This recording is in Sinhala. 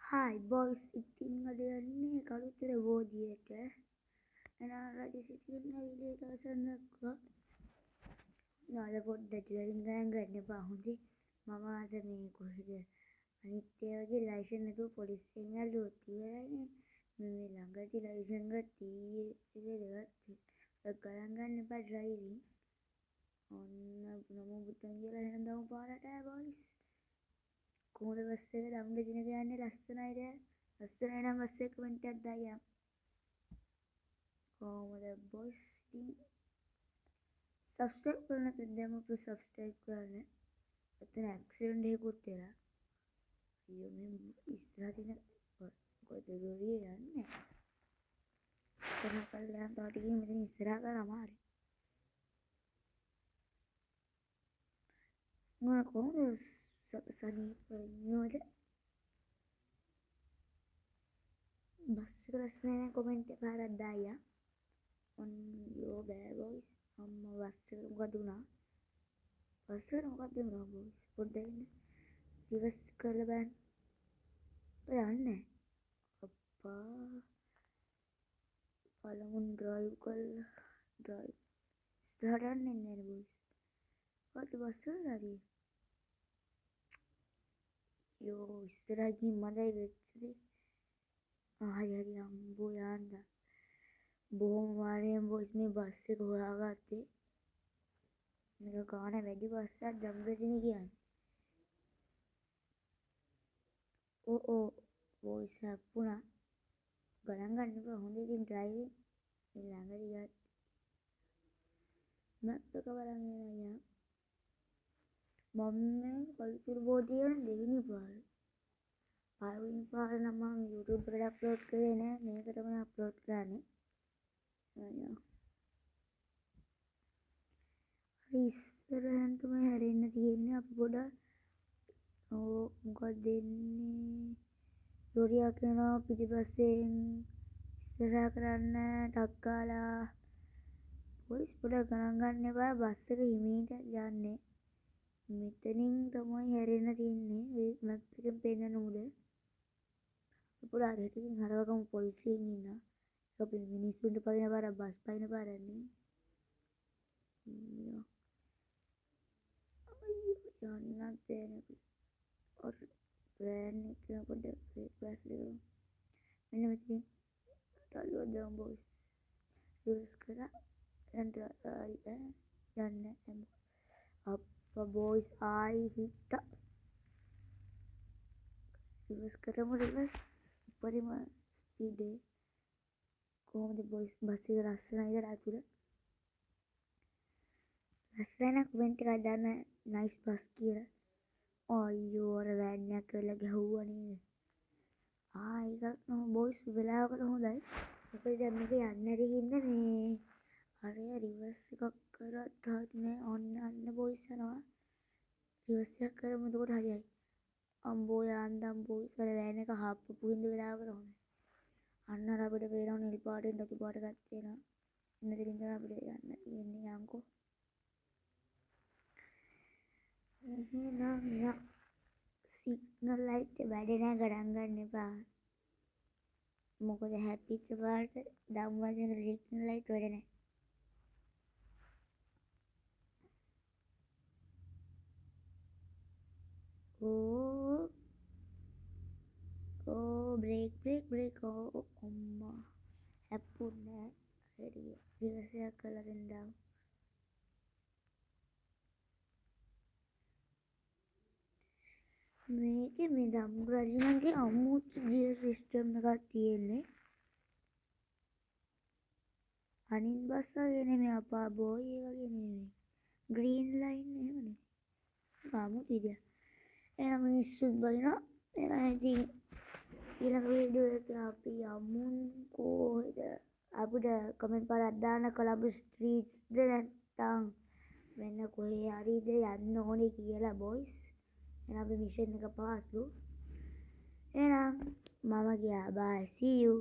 Hi boys, ඉතින් අද යන්නේ කළුතර බෝධියට. එහෙනම් රජ සිටින විදිය කවසන් දක්වා. නාල පොඩ්ඩක් ඩ්‍රයිවිං ගන්න එපා හොඳේ. මම අද මේ කොහෙද අනිත් ඒවාගේ ලයිසන් නැතුව පොලිසියෙන් ඇල්ලුවොත් ඉවරයිනේ. මේ ළඟදී ලයිසන් ගත්තා දෙකක් ගණන් ගන්න එපා ඩ්‍රයිවිං. ඔන්න නමෝ බුද්දන් කියලා එහෙනම් දාමු පාරට boys. කොහොමද බස් එක දම්දෙජිනක යන්නේ ලස්සනයිද? ලස්සනයි නම් බස් එක කමෙන්ට් එකක් දායම්. කොහොමද boys ඉතින් සබ්ස්ක්‍රයිබ් කරන්න දැම්ම ප්ලස් සබ්ස්ක්‍රයිබ් කරන්න. එතන ඇක්සිඩන්ට් එකකුත් වෙලා. අයියෝ මේ ඉස්සරහ තියෙන කොහෙද ගොරිය යන්නේ? එතන කල්ලාම් තාට ගිහින් මෙතන ඉස්සරහ කරා අමාරුයි. මොන කොහොමද සනීප ඉන්නවද? බස් එක ලස්සනයි නම් කමෙන්ට් එක පාරක් දායම්. ඔන්න යෝ බෑ boys. අම්මා බස් එකට මොකද වුණා? බස් එකට මොකද වුණා boys? පොඩ්ඩක් ඉන්න. රිවර්ස් කරලා බලන්න. ඔය යන්නේ. අප්පා. පළමුන් ඩ්‍රයිව් කරලා ඩ්‍රයිව්. ඉස්සරහට යන්නේ නැහැ boys. කොහොමද බස් එක හරි? යෝ ඉස්සරහ ගිහින් මදයි වෙච්ච දේ. හරි අම්බෝ යන්න. බොහොම වාරයෙන් boys මේ බස් එක හොයාගත්තේ. මේක ගාන වැඩි බස් එකක් දම්දෙජින කියන්නේ. ඕ boys හැප්පුණා. ගණන් ගන්න එපා හොඳ ඉතින් ඩ්‍රයිවිං. මේ ළඟදී ගත්තා. මැප් එක බලන්න අයියා. මම කළුතර බෝධිය යන දෙවෙනි පාර. පළවෙනි පාර නම් මම YouTube එකට අප්ලෝඩ් කරේ නෑ. මේක තමයි අප්ලෝඩ් කරන්නේ. අයියා. හරි ඉස්සරහෙන් තමයි හැරෙන්න තියෙන්නේ අපි පොඩක්. මොකක්ද දෙන්නේ? ලොරියක් යනවා පිටිපස්සෙන් ඉස්සරහ කරන්න ටක් ගාලා. boys පොඩක් ගණන් ගන්න එපා බස් එක හිමීට යන්නේ. මෙතනින් තමයි හැරෙන්න තියෙන්නේ. ඒ මැප් එකෙන් පෙන්නන උඩ. පොඩක් අරහෙටකින් හරවගමු පොලිසියෙන් ඉන්නවා. ඒක මිනිස්සුන්ට පයින්න පාරක් බස් පයින්න පාරක් නෙමෙයි. අයියෝ. යන්නත් බෑනේ. ඔර වෑන් එක පොඩ්ඩක් බ්‍රේක් ප්ලස් දෙමු. මෙන්න මෙතනින් තල්ලුවක් දාමු boys. රිවර්ස් කරා යන්න අප්පා boys ආයි හිට්ටා. රිවර්ස් කරමු රිවර්ස්. උඩරිම ස්පීඩේ. කොහොමද boys බස් එක ලස්සනයිද අතුල? ලස්සනයි නම් කමෙන්ට් එකක් දාන්න නයිස් බස් කියලා. අයියෝ අර වෑන් එකක් කරලා ගැහුවා නේද? ඒකක් නෝ boys වෙලාවකට හොඳයි. මොකද දැන් මේක යන්න ඇති හින්දා මේ අර රිවර්ස් එකක් කරත් හරිනේ. ඔන්න boys යනවා. රිවර්ස් එකක් කරමු එතකොට හරියයි. අම්බෝ යන්දම් boys අර වෑන් එක හාප්පපු හින්දා වෙලාවකට හොඳයි. අන්න අර අපිට පේනවා නිල් පාටෙන් රතු පාට එකක් තියෙනවා. මෙතනින් තමයි අපිට යන්න තියෙන්නේ යන්කෝ. එහෙනම් යා සිග්නල් ලයිට් එක වැඩේ නැහැ ගණන් ගන්න එපා. මොකද හැපිච්ච පාට දම් වදින සිග්නල් ලයිට් වැඩේ නැහැ. බ්‍රේක් අම්මා හැප්පුන්නේ නැහැ. රිවර්ස් එකක් කරලා දෙන්නම්. මේකේ මේ දම්රජිනගේ අමුතු ගියර් සිස්ටම් එකක් තියෙන්නේ. අනිත් බස් වගේ නෙමෙයි අපා බෝයි ඒ වගේ නෙමෙයි. ග්‍රීන් ලයින් එහෙම නෙමෙයි. අමුතු ඉතින්. එහෙනම් මිනිස්සුත් බලනවා. එහෙනම් ඉතින් ඊළඟ වීඩියෝ එකේ අපි යමු කොහෙද? අපිට කමෙන්ට් පාරක් දාන්න කොළඹ ස්ට්‍රීට්ස්ද නැත්නම් වෙන කොහේ හරිද යන්න ඕනේ කියලා boys. එහෙනම් අපි මිෂන් එක පාස්ලු. එහෙනම් මම ගියා. bye see you.